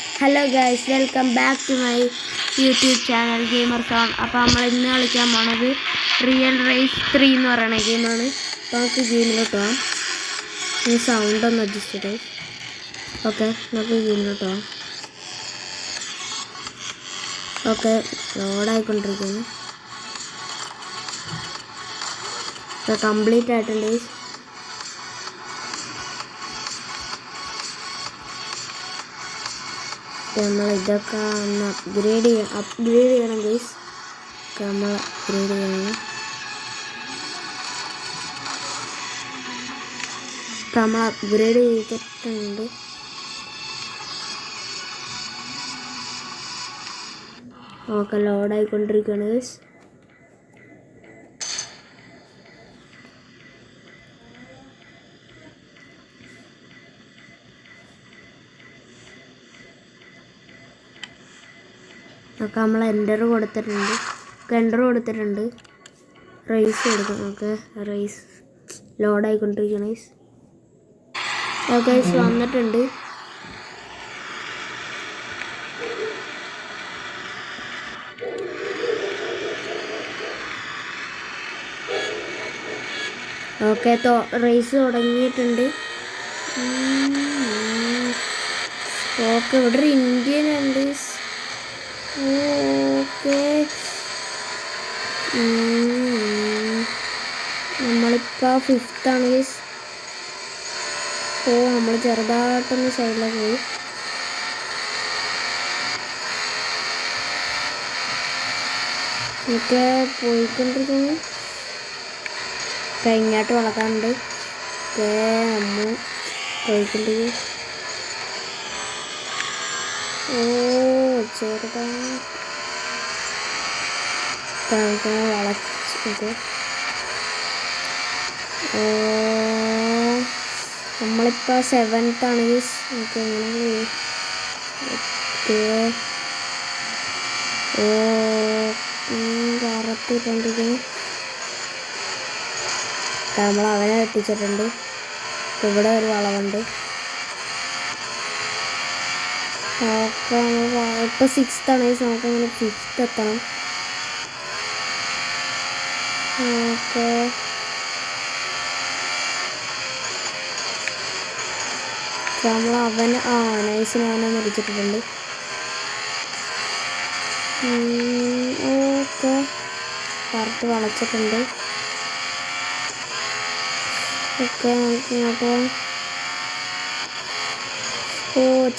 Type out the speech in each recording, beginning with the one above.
Hello guys, welcome back to my YouTube channel gamer zone. അപ്പോൾ നമ്മൾ ഇന്ന് കളിക്കാൻ പോണത് റിയൽ റേസ് 3 എന്ന് പറയുന്ന ഗെയിമാണ്. അപ്പോൾ നമുക്ക് ഗെയിമിലോട്ട് പോകാം. ഈ സൗണ്ട് ഒന്ന് അഡ്ജസ്റ്റ് ചെയ്തേ. ഓക്കെ, നമുക്ക് ഗെയിമിലോട്ട് പോകാം. ഓക്കെ, ലോഡായിക്കൊണ്ടിരിക്കുന്നു. ഇപ്പോൾ കംപ്ലീറ്റ് ആയിട്ടുണ്ട്. നമ്മൾ ഇതൊക്കെ ഒന്ന് അപ്ഗ്രേഡ് ചെയ്യണം ഗൈസ്. നമ്മൾ അപ്ഗ്രേഡ് ചെയ്യണം. നമ്മൾ അപ്ഗ്രേഡ് ചെയ്തിട്ടുണ്ട്. ഓക്കെ, ലോഡായിക്കൊണ്ടിരിക്കുകയാണ് ഗൈസ്. ഒക്കെ നമ്മൾ എൻ്റർ കൊടുത്തിട്ടുണ്ട്. റേസ് കൊടുക്കും. ഓക്കെ, റേസ് ലോഡായിക്കൊണ്ടിരിക്കണം ഗൈസ്. ഓക്കെ, വന്നിട്ടുണ്ട്. ഓക്കെ, റേസ് തുടങ്ങിയിട്ടുണ്ട്. ഓക്കെ, ഇവിടെ ഒരു ഇന്ത്യൻ ഉണ്ട്. ഓക്കെ, നമ്മളിപ്പോൾ 5th ആണ് ഗൈസ്. നമ്മൾ ചെറുതായിട്ടൊന്ന് സൈഡിലേക്ക് പോയി. ഒക്കെ പോയിക്കൊണ്ടിരിക്കുന്നു. ഇങ്ങോട്ട് വളർത്താറുണ്ട്. ഒക്കെ നമ്മൾ പോയിക്കൊണ്ടിരിക്കും. വളച്ച് നമ്മളിപ്പോൾ 7th ആണ്. ഓക്കെ, കറക്റ്റിക്കൊണ്ടിരിക്കുന്നു. നമ്മൾ അവനെ വെട്ടിച്ചിട്ടുണ്ട്. ഇവിടെ ഒരു വളവുണ്ട്. ഓക്കെ, ഇപ്പോൾ 6th ആണ്. നമുക്കങ്ങനെ 5th എത്തണം. ഓക്കെ, നമ്മൾ നൈസിന് അവനെ മരിച്ചിട്ടുണ്ട്. Okay, correct വളച്ചിട്ടുണ്ട്. ഓക്കെ, നമുക്ക് ഇങ്ങോട്ട് പോകാം.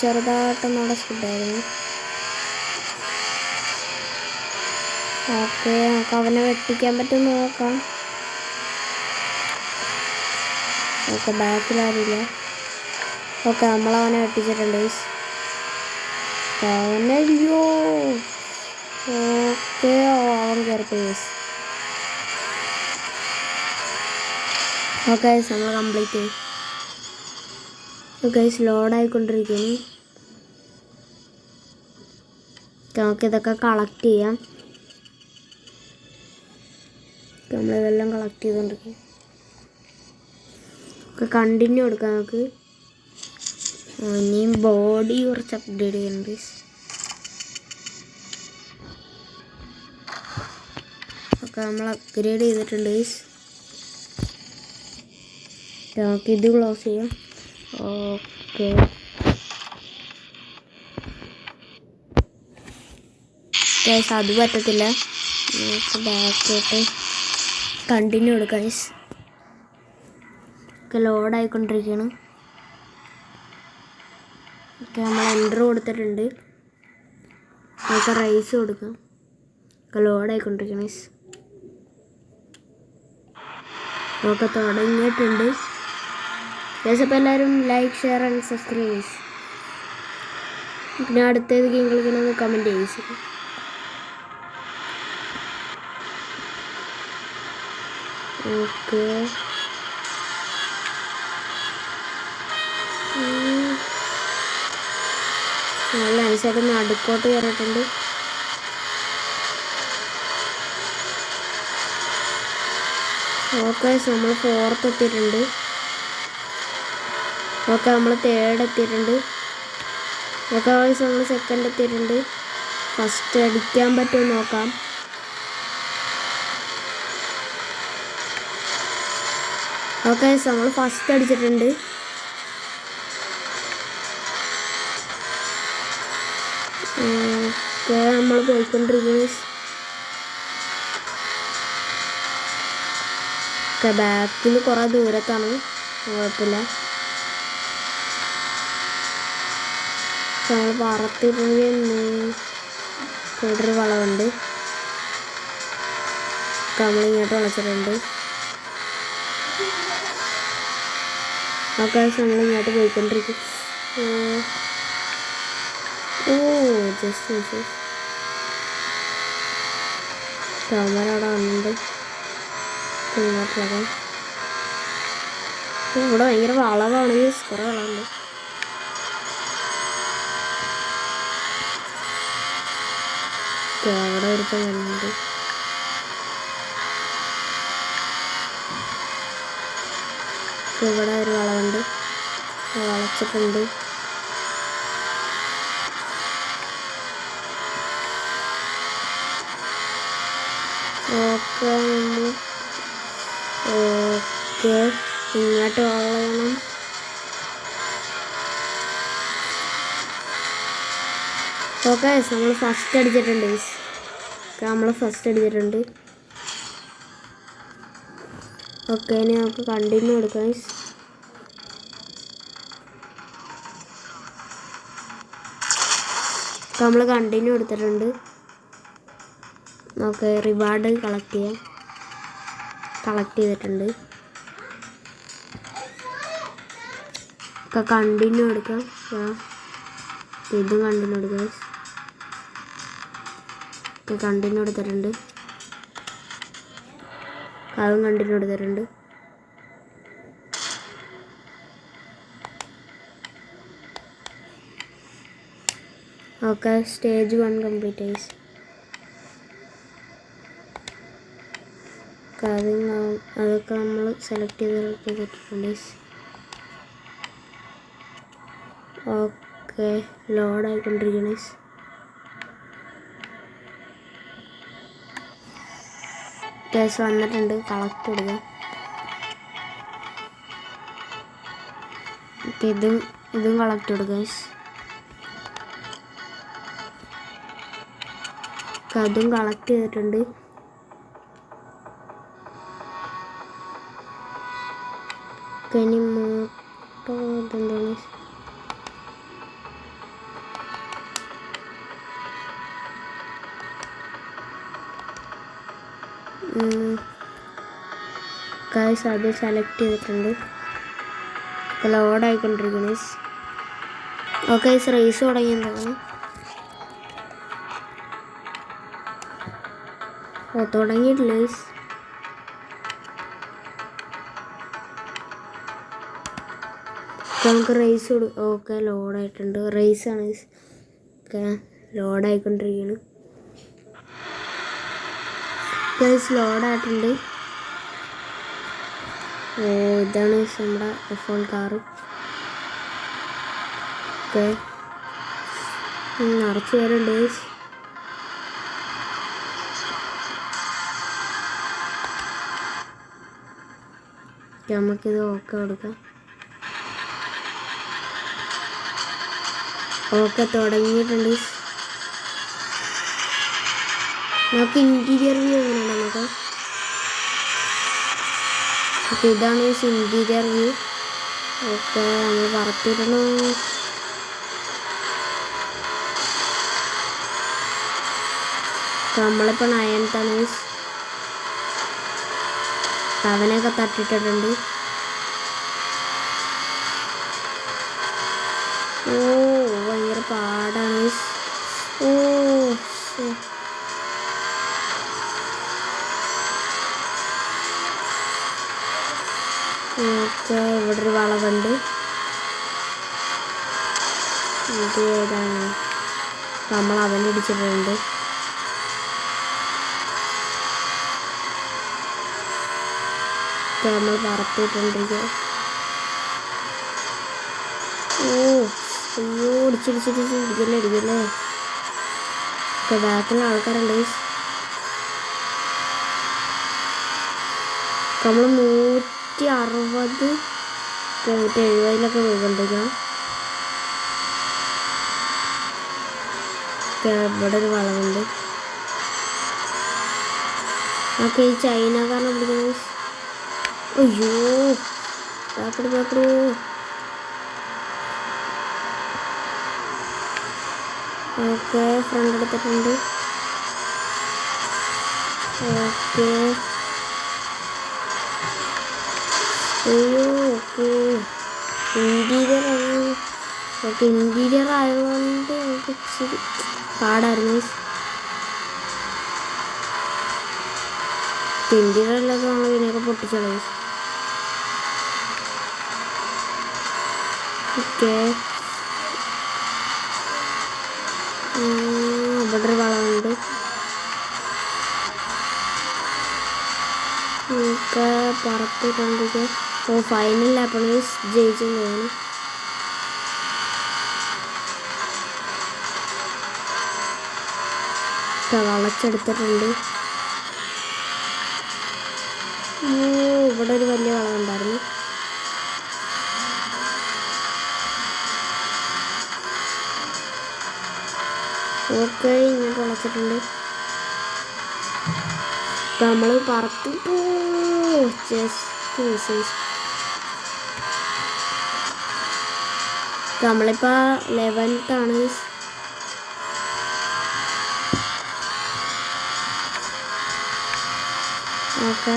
ചെറുതായിട്ടൊന്നും അവിടെ സ്കിഡായിരുന്നു. ഓക്കെ, നമുക്ക് അവനെ വെട്ടിക്കാൻ പറ്റുമെന്ന് നോക്കാം. ഓക്കെ, ബാക്കിലാരില്ല. ഓക്കെ, നമ്മളവനെ വെട്ടിച്ചിട്ടുണ്ട്. അവനല്ലോ. ഓക്കെ, അവൻ കയറിപ്പോയി. ഓക്കെ, നമ്മൾ കംപ്ലീറ്റ് ചെയ്യും. ഗൈസ്, ലോഡായിക്കൊണ്ടിരിക്കുന്നു. നമുക്ക് ഇതൊക്കെ കളക്ട് ചെയ്യാം. നമ്മളിതെല്ലാം കളക്ട് ചെയ്തുകൊണ്ടിരിക്കും. ഒക്കെ കണ്ടിന്യൂ കൊടുക്കാം നമുക്ക്. ഇനിയും ബോഡി കുറച്ച് അപ്ഡേറ്റ് ചെയ്യുന്നുണ്ട്. ഒക്കെ നമ്മൾ അപ്ഗ്രേഡ് ചെയ്തിട്ടുണ്ട്. നമുക്കിത് ക്ലോസ് ചെയ്യാം. ഓക്കെ, അത് പറ്റത്തില്ല. നമുക്ക് ബാക്കോട്ട് കണ്ടിന്യൂ കൊടുക്കാം. ഒക്കെ ലോഡായിക്കൊണ്ടിരിക്കുകയാണ്. ഒക്കെ നമ്മൾ എൻ്റർ കൊടുത്തിട്ടുണ്ട്. നമുക്ക് റൈസ് കൊടുക്കാം. ഒക്കെ ലോഡായിക്കൊണ്ടിരിക്കണം. ഒക്കെ തുടങ്ങിയിട്ടുണ്ട്. അപ്പോൾ എല്ലാവരും ലൈക്ക്, ഷെയർ ആൻഡ് സബ്സ്ക്രൈബ്. പിന്നെ അടുത്തേത് ഗെയിം കളിക്കണമെന്ന് കമൻറ്റ് ചെയ്യും. ഓക്കെ, നല്ല നൈസായിട്ട് നടുക്കോട്ട് കയറിയിട്ടുണ്ട്. ഓക്കെ, നമ്മൾ 4th എത്തിയിട്ടുണ്ട്. ഓക്കെ, നമ്മൾ 3rd എത്തിയിട്ടുണ്ട്. ഓക്കെ ഗൈസ് നമ്മൾ സെക്കൻഡ് എത്തിയിട്ടുണ്ട്. ഫസ്റ്റ് അടിക്കാൻ പറ്റുമോ നോക്കാം. ഓക്കെ നമ്മൾ ഫസ്റ്റ് അടിച്ചിട്ടുണ്ട്. ഓക്കെ നമ്മൾ പോയിക്കൊണ്ടിരിക്കുന്നു. ഓക്കെ ബാക്കിൽ കുറേ ദൂരത്താണ്, കുഴപ്പമില്ല. നമ്മൾ പറത്തിട്ടുണ്ടെങ്കിൽ ഇവിടൊരു വളവുണ്ട്. നമ്മളിങ്ങോട്ട് വളച്ചിട്ടുണ്ട്. ഓക്കെ നമ്മളിങ്ങോട്ട് പോയിക്കൊണ്ടിരിക്കും. ഓ ജസ്റ്റ് ക്യാമറ അവിടെ വന്നിട്ടുണ്ട്. ഇങ്ങോട്ടുള്ളത് ഇവിടെ ഭയങ്കര വളവാണ്, കുറേ വളവുണ്ട്. അവിടെ ഒരുത്തം വരുന്നുണ്ട്. ഇവിടെ ഒരു വളവുണ്ട്, വളച്ചിട്ടുണ്ട്. ഓക്കെ ഓക്കെ ഇങ്ങോട്ട് വളയണം. ഓക്കെ നമ്മൾ ഫസ്റ്റ് അടിച്ചിട്ടുണ്ട്. നമ്മൾ ഫസ്റ്റ് അടിച്ചിട്ടുണ്ട്. ഓക്കെ ഇനി നമുക്ക് കണ്ടിന്യൂ എടുക്കാം. നമ്മൾ കണ്ടിന്യൂ എടുത്തിട്ടുണ്ട്. ഓക്കെ റിവാർഡ് കളക്ട് ചെയ്തിട്ടുണ്ട്. ഒക്കെ കണ്ടിന്യൂ എടുക്കാം. ഇതും കണ്ടിന്യൂ എടുക്കാം. ഒക്കെ കണ്ടിന്യൂ എടുത്തിട്ടുണ്ട്. അതും കണ്ടിന്യൂ എടുത്തിട്ടുണ്ട്. ഓക്കെ സ്റ്റേജ് 1 കംപ്ലീറ്റ് ആയി. അതൊക്കെ നമ്മൾ സെലക്ട് ചെയ്തിട്ടുണ്ട്. ഓക്കെ ലോഡായിക്കൊണ്ടിരിക്കണേ. കേസ് വന്നിട്ടുണ്ട്. കളക്ട് എടുക്കുക. ഇതും കളക്ട് എടുക്കുക. അതും കളക്ട് ചെയ്തിട്ടുണ്ട്. ഇനി മോട്ടോ ഇതെന്താണ്? ഗൈസ് അത് സെലക്ട് ചെയ്തിട്ടുണ്ട്. ലോഡായിക്കൊണ്ടിരിക്കുന്നു. ഓക്കെ റേസ് തുടങ്ങിയെന്താണ്? തുടങ്ങിയിട്ടില്ല. നമുക്ക് റേസ് ഓക്കെ ലോഡായിട്ടുണ്ട്. റേസാണ്. ഓക്കെ ലോഡായിക്കൊണ്ടിരിക്കുന്നു. ഗൈസ് ലോഡായിട്ടുണ്ട്. ഓ ഇതാണ് നമ്മുടെ F1 കാറ്. ഓക്കെ നിറച്ച് പേരുണ്ട്. നമുക്കിത് ഓക്കെ കൊടുക്കാം. ഓക്കെ തുടങ്ങിയിട്ടുണ്ട്. നമുക്ക് ഇൻറ്റീരിയർ വ്യൂ എങ്ങനെയുണ്ട് നമുക്ക്? ഓക്കെ ഇതാണ് ഇൻറ്റീരിയർ വ്യൂ. ഓക്കെ നമ്മൾ പറത്തിയിട്ടുണ്ട്. നമ്മളിപ്പോൾ 9th ആണ്. അവനൊക്കെ തട്ടിട്ടിട്ടുണ്ട്. ഓ ഭയങ്കര പാടാണ്. ഓ ഓക്കെ ഇവിടെ ഒരു വളവുണ്ട്. ഇത് ഏതാണ്? നമ്മൾ അവനിടിച്ചിട്ടുണ്ട്. നമ്മൾ പറത്തിക്കൊണ്ടിരിക്കുക. ഓ അയ്യോ ഇടിക്കല്ലേ ഓക്കെ ബാക്കിൽ ആൾക്കാരുണ്ട് നമ്മൾ 160 170 പോയിക്കൊണ്ടിരിക്കണം. ഇവിടെ ഒരു വളവുണ്ട്. ഓക്കെ ഈ ചൈനക്കാരനെ പിടിക്കുന്നത്. അയ്യോ ബാക്കടൂ ഓക്കെ ഫ്രണ്ട് എടുത്തിട്ടുണ്ട്. ഓക്കെ അയ്യോ ഓക്കെ ഇൻറ്റീരിയർ ആയതുകൊണ്ട് നമുക്ക് ഇച്ചിരി പാടായിരുന്നു. ഇൻറ്റീരിയറിലൊക്കെ നമ്മൾ ഇതിനെയൊക്കെ പൊട്ടിച്ചോളൂ. ഓക്കെ ഇവിടെ ഒരു വളമുണ്ട്. നമുക്ക് പുറത്തിട്ടുണ്ടെങ്കിൽ ഫൈനൽ ആപ്പണീസ് ജയിച്ചു തോന്നുന്നു. വളച്ചെടുത്തിട്ടുണ്ട്. ഇവിടെ ഒരു വലിയ വളമുണ്ടായിരുന്നു. ഓക്കെ ഇങ്ങനെ വളച്ചിട്ടുണ്ട്. നമ്മൾ പറത്തി നമ്മളിപ്പോൾ 11th ആണ്. ഓക്കെ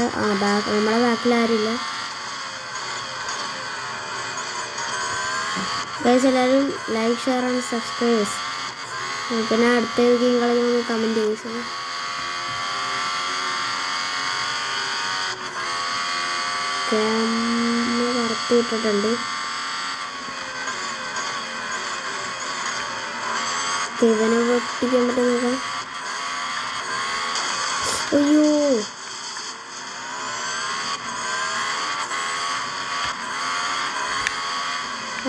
നമ്മളെ ബാക്കിലാരില്ല. എല്ലാവരും ലൈക്ക് ഷെയർ ആൻഡ് സബ്സ്ക്രൈബേഴ്സ്. പിന്നെ അടുത്ത ഗെയിം കളിക്കണമെന്ന് കമൻറ്റ് ചെയ്തു. ക്യാമറ വറുത്ത് വിട്ടിട്ടുണ്ട്. ഇവനെ പൊട്ടിക്കാൻ പറ്റുന്ന അയ്യോ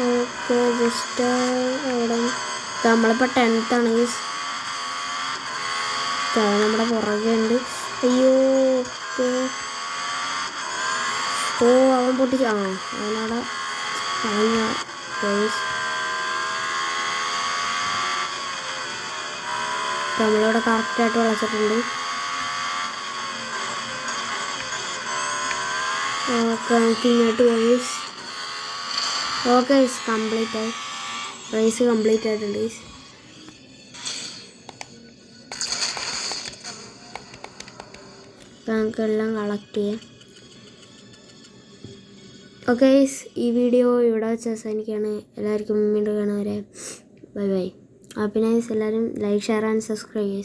ഓക്കെ ജസ്റ്റ് അവിടെ നമ്മളിപ്പോൾ 10th ആണ്. നമ്മുടെ പുറകെ ഉണ്ട്. അയ്യോ ഓക്കെ അവൻ പൊട്ടിച്ച് അവനവിടെ നമ്മളിവിടെ കറക്റ്റായിട്ട് വളച്ചിട്ടുണ്ട്. ഓക്കെ നമുക്ക് ഇങ്ങോട്ട് പോയി. ഓക്കെ കംപ്ലീറ്റ് ആയി. റേസ് കംപ്ലീറ്റ് ആയിട്ടുണ്ട്. നമുക്കെല്ലാം കളക്ട് ചെയ്യാം. ഓക്കെ ഈ വീഡിയോ ഇവിടെ വെച്ച് അവസാനിക്കുകയാണ്. എല്ലാവർക്കും വീണ്ടും കാണുന്നവരെ ബൈ ബൈ. പിന്നെ എല്ലാവരും ലൈക്ക് ഷെയർ ആൻഡ് സബ്സ്ക്രൈബ്.